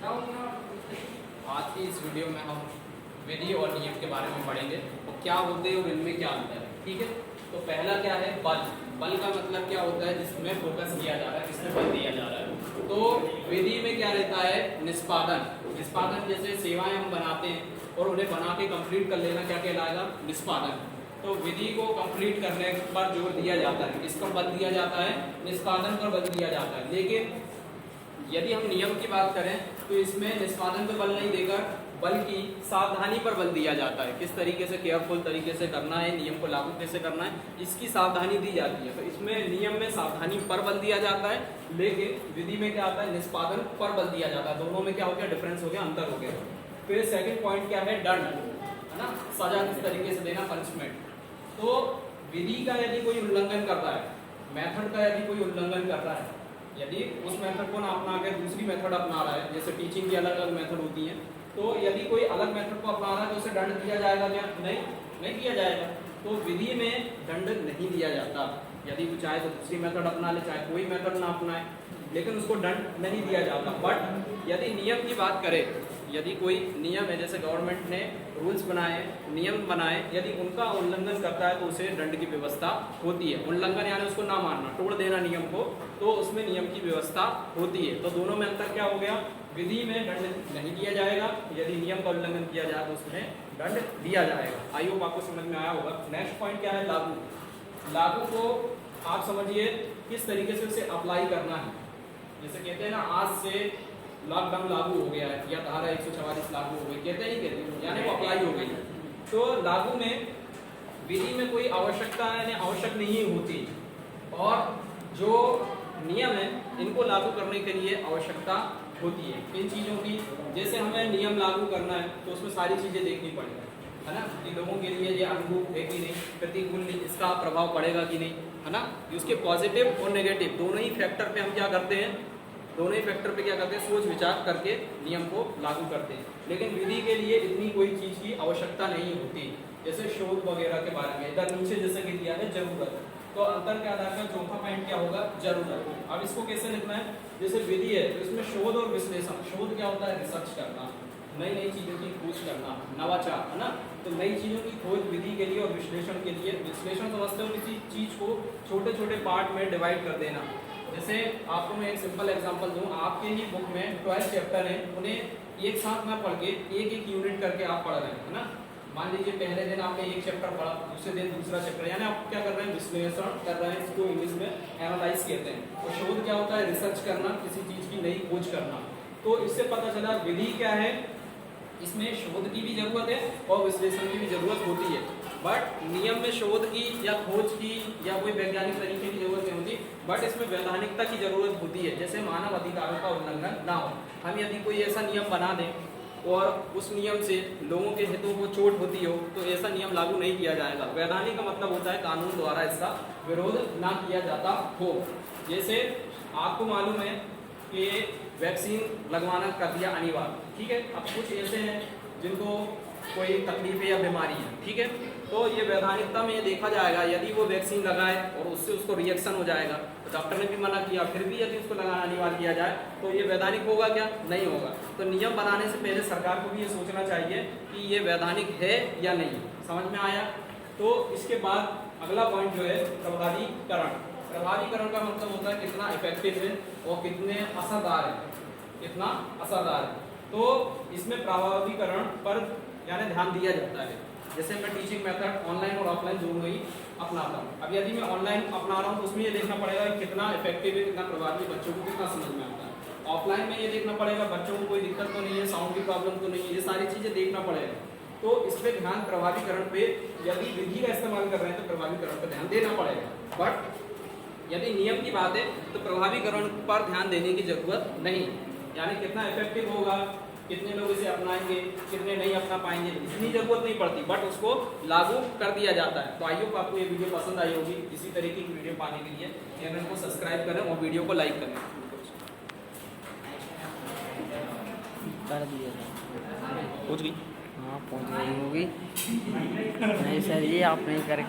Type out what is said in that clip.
आज की इस वीडियो में हम विधि और नियम के बारे में पढ़ेंगे और क्या होते हैं और इनमें क्या अंतर है। ठीक है, तो पहला क्या है, बल। बल का मतलब क्या होता है, जिसमें फोकस किया जा रहा है, जिसमें बल दिया जा रहा है। तो विधि में क्या रहता है, निष्पादन। निष्पादन जैसे सेवाएं हम बनाते हैं और उन्हें बना के कंप्लीट कर लेना क्या कहलाएगा, निष्पादन। तो विधि को कंप्लीट करने पर जोर दिया जाता है, किस पर बल दिया जाता है, निष्पादन पर बल दिया जाता है। लेकिन यदि हम नियम की बात करें तो इसमें निष्पादन पर बल नहीं देकर बल्कि सावधानी पर बल दिया जाता है। किस तरीके से केयरफुल तरीके से करना है, नियम को लागू कैसे करना है, इसकी सावधानी दी जाती है। तो इसमें नियम में सावधानी पर बल दिया जाता है, लेकिन विधि में क्या आता है, निष्पादन पर बल दिया जाता है। दोनों में क्या हो गया, डिफरेंस हो गया, अंतर हो गया। फिर सेकंड पॉइंट क्या है, दंड, है ना, सजा किस तरीके से देना, पनिशमेंट। तो विधि का यदि कोई उल्लंघन कर रहा है, मेथड का यदि कोई उल्लंघन कर रहा है, यदि उस मेथड को ना अपना कर दूसरी मेथड अपना रहा है, जैसे टीचिंग की अलग अलग मेथड होती है, तो यदि कोई अलग मेथड को अपना रहा है तो उसे दंड दिया जाएगा क्या, नहीं दिया जाएगा। तो विधि में दंड नहीं दिया जाता। यदि वो चाहे तो दूसरी मेथड अपना ले, चाहे कोई मेथड ना अपनाए, लेकिन उसको दंड नहीं दिया जाता। बट यदि नियम की बात करें, यदि कोई नियम है, जैसे गवर्नमेंट ने रूल्स बनाए, नियम बनाए, यदि उनका उल्लंघन करता है तो उसे दंड की व्यवस्था होती है। उल्लंघन यानी उसको ना मानना, तोड़ देना नियम को, तो उसमें नियम की व्यवस्था होती है। तो दोनों में अंतर क्या हो गया, विधि में दंड नहीं दिया जाएगा, यदि नियम का उल्लंघन किया जाए तो उसमें दंड दिया जाएगा। आई होप आपको समझ में आया होगा। नेक्स्ट पॉइंट क्या है, लागू। लागू को आप समझिए किस तरीके से उसे अप्लाई करना है। जैसे कहते हैं ना, आज से लॉकडाउन लागू हो गया है या धारा 144 लागू हो गई, कहते नहीं कहते, यानी वो अप्लाई हो गई। तो लागू में विधि में कोई आवश्यकता यानी आवश्यक नहीं होती, और जो नियम है इनको लागू करने के लिए आवश्यकता होती है। इन चीज़ों की, जैसे हमें नियम लागू करना है तो उसमें सारी चीज़ें देखनी पड़ेगी, है ना, कि लोगों के लिए ये अनुकूल है कि नहीं, प्रतिकूल इसका प्रभाव पड़ेगा कि नहीं, है ना। उसके पॉजिटिव और नेगेटिव दोनों ही फैक्टर पे हम क्या करते हैं, दोनों ही फैक्टर पे क्या करते हैं, सोच विचार करके नियम को लागू करते हैं। लेकिन विधि के लिए इतनी कोई चीज़ की आवश्यकता नहीं होती। जैसे शोध वगैरह के बारे में इधर नीचे जैसे कि दिया है जरूरत, तो अंतर के आधार पर चौथा पॉइंट क्या होगा, जरूरत। अब इसको कैसे लिखना है, जैसे विधि है तो इसमें शोध और विश्लेषण। शोध क्या होता है, रिसर्च करना, नई नई चीज़ों की खोज करना, नवाचार, है ना। तो नई चीज़ों की खोज विधि के लिए और विश्लेषण के लिए, विश्लेषण समझते हो किसी चीज़ को छोटे छोटे पार्ट में डिवाइड कर देना। जैसे आपको मैं एक सिंपल एग्जांपल दूं, आपके ही बुक में 12 चैप्टर हैं, उन्हें एक साथ में पढ़ के एक एक यूनिट करके आप पढ़ रहे हैं, है ना। मान लीजिए पहले दिन आपने एक चैप्टर पढ़ा, दूसरे दिन दूसरा चैप्टर, यानी आप क्या कर रहे हैं, विश्लेषण कर रहे हैं। इसको इंग्लिश में एनालाइज कहते हैं। और शोध क्या होता है, रिसर्च करना, किसी चीज़ की नई खोज करना। तो इससे पता चला विधि क्या है, इसमें शोध की भी जरूरत है और विश्लेषण की भी जरूरत होती है। बट नियम में शोध की या खोज की या कोई वैज्ञानिक तरीके की जरूरत नहीं होती, बट इसमें वैधानिकता की जरूरत होती है। जैसे मानव अधिकारों का उल्लंघन ना हो। हम यदि कोई ऐसा नियम बना दें और उस नियम से लोगों के हितों को चोट होती हो, तो ऐसा नियम लागू नहीं किया जाएगा। वैधानिक का मतलब होता है कानून द्वारा इसका विरोध ना किया जाता हो। जैसे आपको मालूम है कि वैक्सीन लगवाना कर दिया अनिवार्य, ठीक है। अब कुछ ऐसे हैं जिनको कोई तकलीफ है या बीमारी है, ठीक है, तो ये वैधानिकता में ये देखा जाएगा, यदि वो वैक्सीन लगाए और उससे उसको रिएक्शन हो जाएगा, तो डॉक्टर ने भी मना किया, फिर भी यदि उसको लगाना अनिवार्य किया जाए तो ये वैधानिक होगा क्या, नहीं होगा। तो नियम बनाने से पहले सरकार को भी ये सोचना चाहिए कि ये वैधानिक है या नहीं। समझ में आया। तो इसके बाद अगला पॉइंट जो है, प्रभावीकरण। प्रभावीकरण का मतलब होता है कितना इफेक्टिव है और कितने असरदार है, कितना असरदार है। तो इसमें प्रभावीकरण पर यानी ध्यान दिया जाता है। जैसे मैं टीचिंग मेथड ऑनलाइन और ऑफलाइन दोनों ही अपनाता हूँ। अब यदि मैं ऑनलाइन अपना रहा हूँ तो उसमें ये देखना पड़ेगा कि कितना इफेक्टिव है, कितना प्रभावी, बच्चों को कितना समझ में आता है। ऑफलाइन में ये देखना पड़ेगा बच्चों को कोई दिक्कत तो नहीं है, साउंड की प्रॉब्लम तो नहीं है, ये सारी चीज़ें देखना पड़ेगा। तो इस पर ध्यान, प्रभावीकरण पे यदि विधि का इस्तेमाल कर रहे हैं तो प्रभावीकरण पर ध्यान देना पड़ेगा। बट यदि नियम की बात है तो प्रभावीकरण पर ध्यान देने की जरूरत नहीं, यानी कितना इफेक्टिव होगा, कितने लोग इसे अपनाएंगे, कितने नहीं अपना पाएंगे, इतनी जरूरत नहीं पड़ती, बट उसको लागू कर दिया जाता है। तो आई होप आपको ये वीडियो पसंद आई होगी। इसी तरीके की वीडियो पाने के लिए चैनल को सब्सक्राइब करें और वीडियो को लाइक करें। कर दिया था, पहुंच गई, हाँ पहुँच गई होगी। नहीं सर, ये आप नहीं करें।